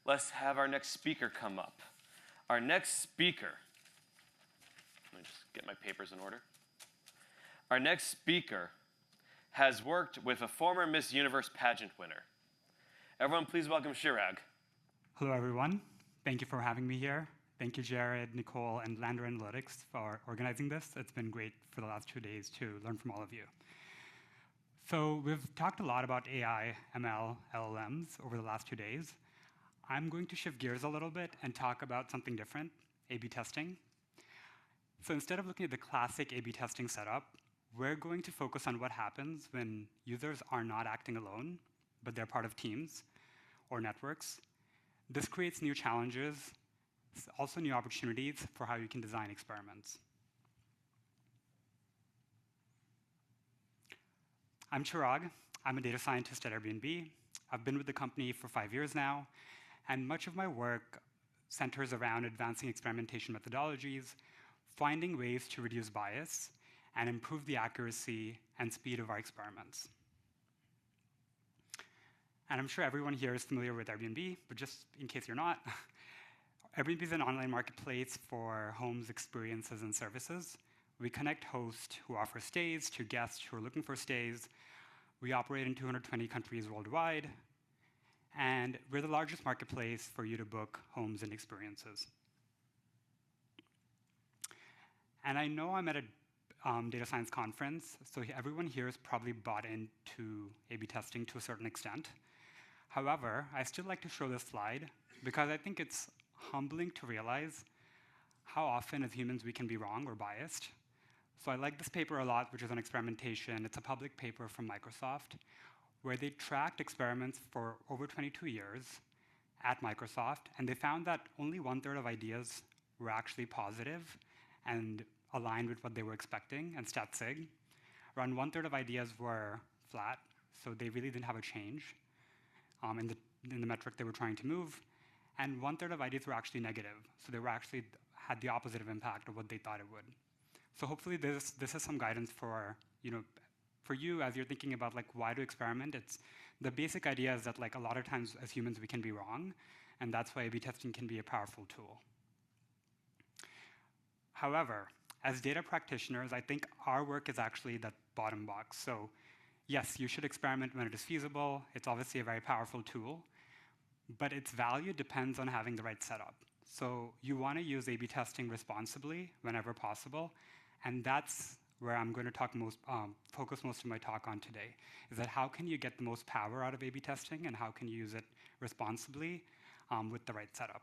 let's have our next speaker come up. Our next speaker, let me just get my papers in order. Our next speaker has worked with a former Miss Universe pageant winner. Everyone, please welcome Chiraag. Hello, everyone. Thank you for having me here. Thank you, Jared, Nicole, and Lander Analytics for organizing this. It's been great for the last 2 days to learn from all of you. So we've talked a lot about AI, ML, LLMs over the last 2 days. I'm going to shift gears a little bit and talk about something different, A/B testing. So instead of looking at the classic A/B testing setup, we're going to focus on what happens when users are not acting alone, but they're part of teams or networks. This creates new challenges, also new opportunities for how you can design experiments. I'm Chiraag. I'm a data scientist at Airbnb. I've been with the company for 5 years now, and much of my work centers around advancing experimentation methodologies, finding ways to reduce bias, and improve the accuracy and speed of our experiments. And I'm sure everyone here is familiar with Airbnb, but just in case you're not, Airbnb is an online marketplace for homes, experiences, and services. We connect hosts who offer stays to guests who are looking for stays. We operate in 220 countries worldwide, and we're the largest marketplace for you to book homes and experiences. And I know I'm at a data science conference, so everyone here is probably bought into A/B testing to a certain extent. However, I still like to show this slide because I think it's humbling to realize how often as humans we can be wrong or biased. So I like this paper a lot, which is on experimentation. It's a public paper from Microsoft, where they tracked experiments for over 22 years at Microsoft, and they found that only 1/3 of ideas were actually positive and aligned with what they were expecting, and stat sig. Around 1/3 of ideas were flat, so they really didn't have a change in the metric they were trying to move. And 1/3 of ideas were actually negative, so they were actually had the opposite of impact of what they thought it would. So hopefully this is some guidance for you as you're thinking about like why to experiment. It's the basic idea is that like a lot of times as humans we can be wrong, and that's why A/B testing can be a powerful tool. However, as data practitioners, I think our work is actually that bottom box. So yes, you should experiment when it is feasible. It's obviously a very powerful tool, but its value depends on having the right setup. So you want to use A/B testing responsibly whenever possible, and that's where I'm going to focus most of my talk on today, is that how can you get the most power out of A/B testing and how can you use it responsibly with the right setup.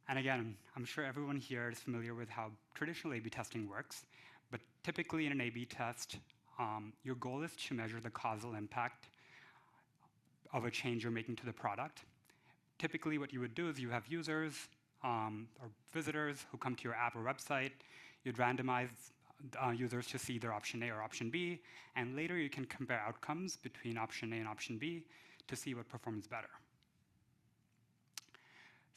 And again, I'm sure everyone here is familiar with how traditional A/B testing works, but typically in an A/B test, your goal is to measure the causal impact of a change you're making to the product. Typically what you would do is you have users or visitors who come to your app or website. You'd randomize users to see either option A or option B, and later you can compare outcomes between option A and option B to see what performs better.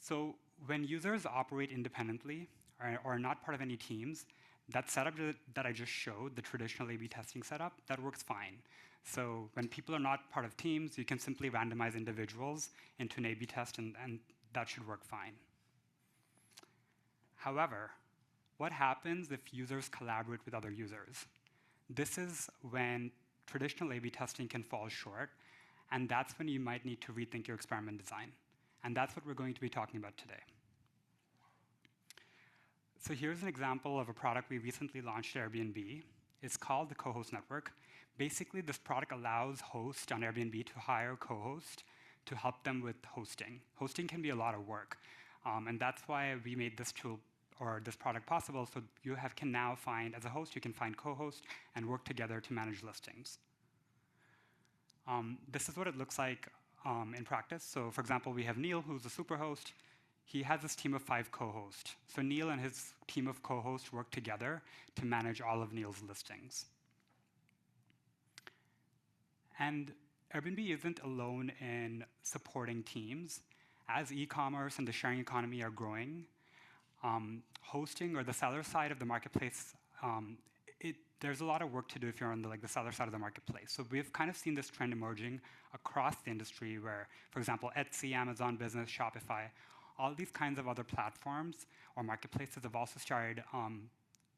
So when users operate independently or are not part of any teams, that setup that I just showed, the traditional A/B testing setup, that works fine. So when people are not part of teams, you can simply randomize individuals into an A/B test, and that should work fine. However, what happens if users collaborate with other users? This is when traditional A/B testing can fall short, and that's when you might need to rethink your experiment design. And that's what we're going to be talking about today. So here's an example of a product we recently launched at Airbnb. It's called the Co-host Network. Basically, this product allows hosts on Airbnb to hire co-hosts to help them with hosting. Hosting can be a lot of work, and that's why we made this tool or this product possible. So you can now find, as a host, you can find co-hosts and work together to manage listings. This is what it looks like in practice. So for example, we have Neil, who's a superhost. He has this team of 5 co-hosts. So Neil and his team of co-hosts work together to manage all of Neil's listings. And Airbnb isn't alone in supporting teams. As e-commerce and the sharing economy are growing, hosting or the seller side of the marketplace, there's a lot of work to do if you're on the seller side of the marketplace. So we've kind of seen this trend emerging across the industry where, for example, Etsy, Amazon Business, Shopify, all these kinds of other platforms or marketplaces have also started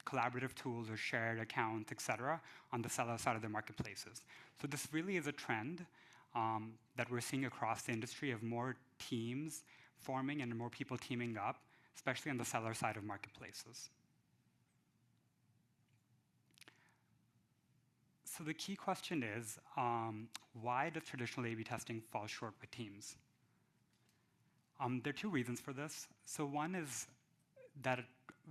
collaborative tools or shared accounts, et cetera, on the seller side of the marketplaces. So this really is a trend that we're seeing across the industry of more teams forming and more people teaming up, especially on the seller side of marketplaces. So the key question is, why does traditional A/B testing fall short with teams? There are two reasons for this. So one is that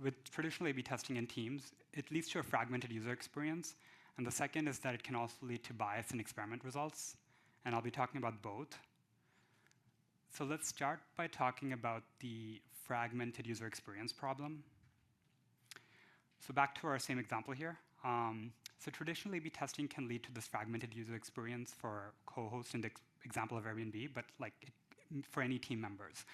with traditional A/B testing in teams, it leads to a fragmented user experience. And the second is that it can also lead to bias in experiment results. And I'll be talking about both. So let's start by talking about the fragmented user experience problem. So back to our same example here. So traditional A/B testing can lead to this fragmented user experience for co-hosts in the example of Airbnb, but for any team members.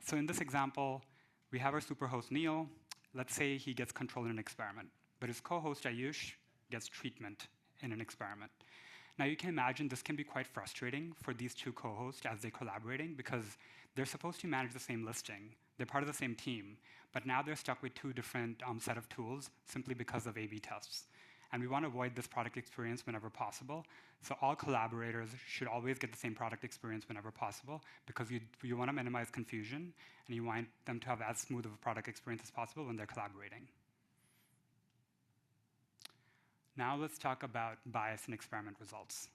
So in this example, we have our superhost Neil. Let's say he gets control in an experiment, but his co-host Ayush gets treatment in an experiment. Now you can imagine this can be quite frustrating for these two co-hosts as they're collaborating because they're supposed to manage the same listing. They're part of the same team, but now they're stuck with two different set of tools simply because of A/B tests. And we want to avoid this product experience whenever possible. So all collaborators should always get the same product experience whenever possible because you want to minimize confusion and you want them to have as smooth of a product experience as possible when they're collaborating. Now let's talk about bias in experiment results.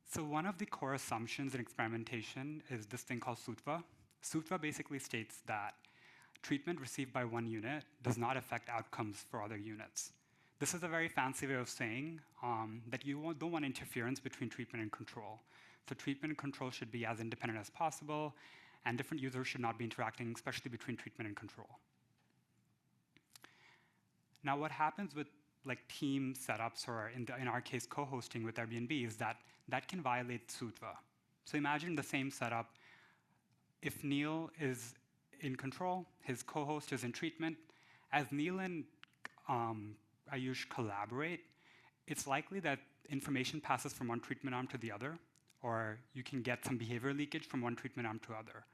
So one of the core assumptions in experimentation is this thing called Sutva. Sutva basically states that treatment received by one unit does not affect outcomes for other units. This is a very fancy way of saying that you don't want interference between treatment and control. So treatment and control should be as independent as possible, and different users should not be interacting, especially between treatment and control. Now what happens with team setups, or in our case, co-hosting with Airbnb, is that can violate Sutva. So imagine the same setup. If Neil is in control, his co-host is in treatment. As Neil and Ayush collaborate, it's likely that information passes from one treatment arm to the other, or you can get some behavior leakage from one treatment arm to other.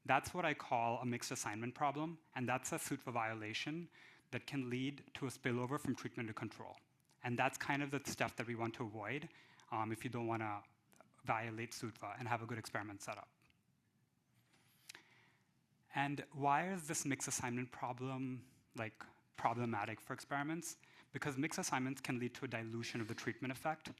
That's what I call a mixed assignment problem, and that's a Sutva violation that can lead to a spillover from treatment to control. And that's kind of the stuff that we want to avoid if you don't want to violate Sutva and have a good experiment setup. And why is this mixed assignment problem problematic for experiments? Because mixed assignments can lead to a dilution of the treatment effect.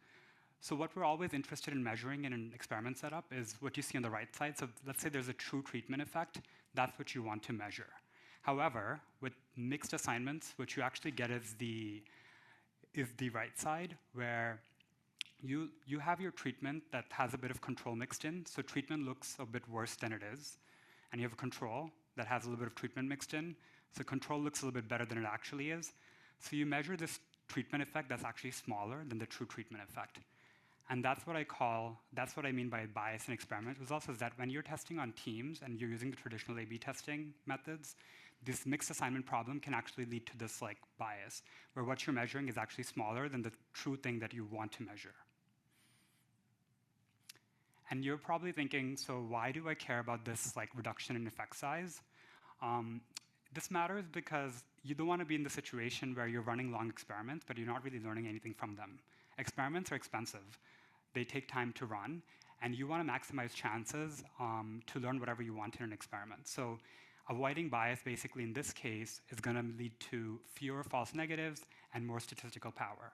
So what we're always interested in measuring in an experiment setup is what you see on the right side. So let's say there's a true treatment effect. That's what you want to measure. However, with mixed assignments, what you actually get is the right side, where you have your treatment that has a bit of control mixed in. So treatment looks a bit worse than it is. And you have a control that has a little bit of treatment mixed in. So control looks a little bit better than it actually is. So you measure this treatment effect that's actually smaller than the true treatment effect. And that's what I mean by bias in experiment results, is that when you're testing on teams and you're using the traditional A/B testing methods, this mixed assignment problem can actually lead to this bias, where what you're measuring is actually smaller than the true thing that you want to measure. And you're probably thinking, so why do I care about this reduction in effect size? This matters because you don't want to be in the situation where you're running long experiments, but you're not really learning anything from them. Experiments are expensive. They take time to run, and you want to maximize chances to learn whatever you want in an experiment. So avoiding bias, basically in this case, is going to lead to fewer false negatives and more statistical power.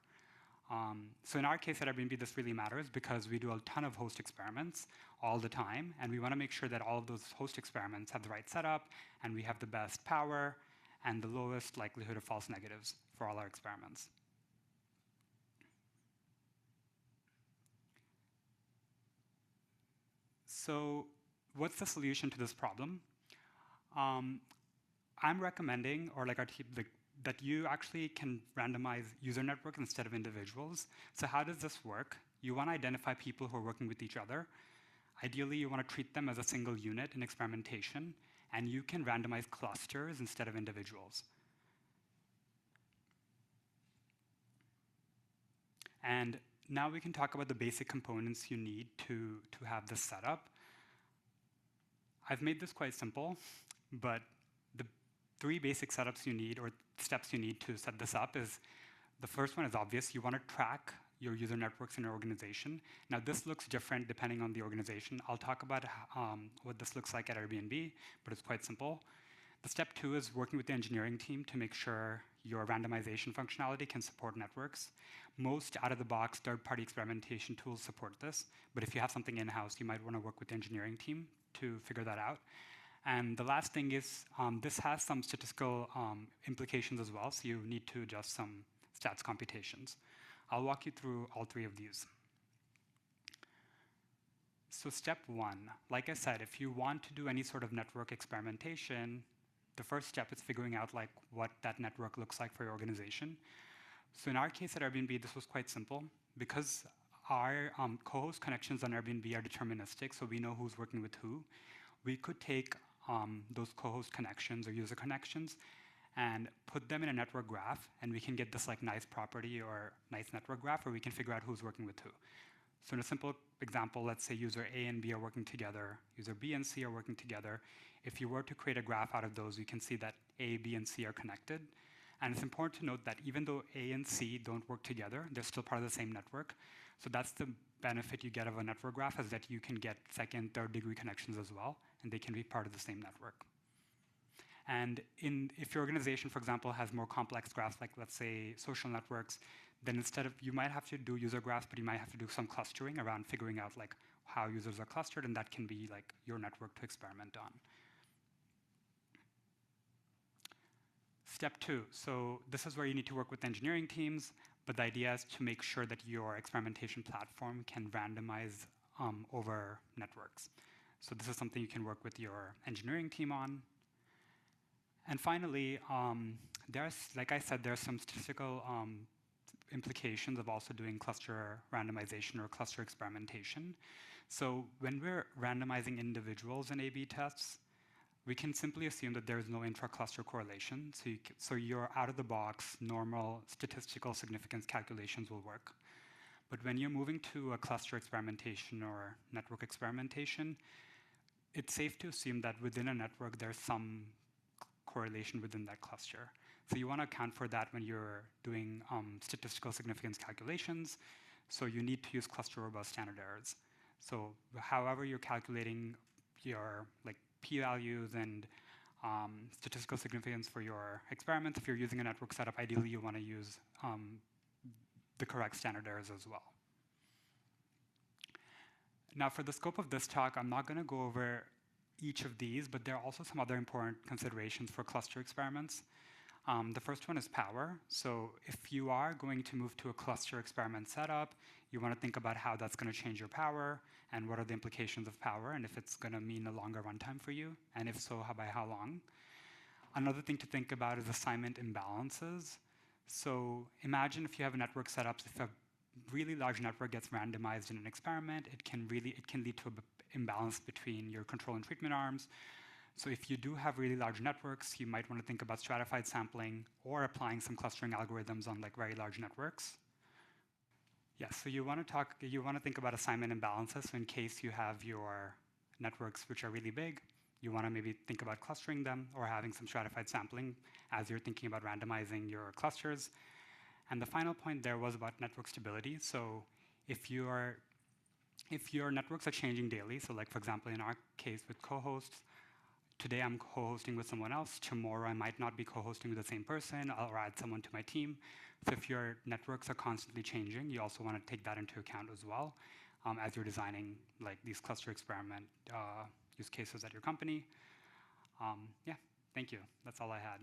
So in our case at Airbnb, this really matters because we do a ton of host experiments all the time, and we want to make sure that all of those host experiments have the right setup, and we have the best power and the lowest likelihood of false negatives for all our experiments. So what's the solution to this problem? I'm recommending, or our team, that you actually can randomize user networks instead of individuals. So how does this work? You want to identify people who are working with each other. Ideally, you want to treat them as a single unit in experimentation, and you can randomize clusters instead of individuals. And now we can talk about the basic components you need to have this set up. I've made this quite simple, but the 3 basic setups you need, or steps you need to set this up is, the first one is obvious. You want to track your user networks in your organization. Now, this looks different depending on the organization. I'll talk about what this looks like at Airbnb, but it's quite simple. The step 2 is working with the engineering team to make sure your randomization functionality can support networks. Most out-of-the-box third-party experimentation tools support this, but if you have something in-house, you might want to work with the engineering team to figure that out. And the last thing is, this has some statistical implications as well, so you need to adjust some stats computations. I'll walk you through all 3 of these. So step 1, like I said, if you want to do any sort of network experimentation, the first step is figuring out what that network looks like for your organization. So in our case at Airbnb, this was quite simple. Because our co-host connections on Airbnb are deterministic, so we know who's working with who, we could take those co-host connections or user connections and put them in a network graph, and we can get this nice property or nice network graph where we can figure out who's working with who. So in a simple example, let's say user A and B are working together, user B and C are working together. If you were to create a graph out of those, you can see that A, B, and C are connected. And it's important to note that even though A and C don't work together, they're still part of the same network. So that's the benefit you get of a network graph, is that you can get second, third degree connections as well, and they can be part of the same network. And if your organization, for example, has more complex graphs, like let's say social networks, then instead of, you might have to do user graphs, but you might have to do some clustering around figuring out how users are clustered, and that can be your network to experiment on. Step 2, so this is where you need to work with engineering teams, but the idea is to make sure that your experimentation platform can randomize over networks. So this is something you can work with your engineering team on. And finally, like I said, there's some statistical implications of also doing cluster randomization or cluster experimentation. So when we're randomizing individuals in A/B tests, we can simply assume that there's no intra-cluster correlation. So your out-of-the-box normal statistical significance calculations will work. But when you're moving to a cluster experimentation or network experimentation, it's safe to assume that within a network there's some correlation within that cluster. So you want to account for that when you're doing statistical significance calculations. So you need to use cluster robust standard errors. So however you're calculating your p-values and statistical significance for your experiments, if you're using a network setup, ideally you want to use the correct standard errors as well. Now for the scope of this talk, I'm not going to go over each of these, but there are also some other important considerations for cluster experiments. The first one is power. So if you are going to move to a cluster experiment setup, you want to think about how that's going to change your power and what are the implications of power, and if it's going to mean a longer runtime for you, and if so, by how long. Another thing to think about is assignment imbalances. So imagine if you have a network setup, if a really large network gets randomized in an experiment, it can lead to an imbalance between your control and treatment arms. So if you do have really large networks, you might want to think about stratified sampling or applying some clustering algorithms on very large networks. Yes, so you want to think about assignment imbalances. So in case you have your networks which are really big, you want to maybe think about clustering them or having some stratified sampling as you're thinking about randomizing your clusters. And the final point there was about network stability. So if your networks are changing daily, so for example in our case with co-hosts, today I'm co-hosting with someone else, tomorrow I might not be co-hosting with the same person, or add someone to my team. So if your networks are constantly changing, you also want to take that into account as well as you're designing these cluster experiment use cases at your company. Yeah, thank you. That's all I had.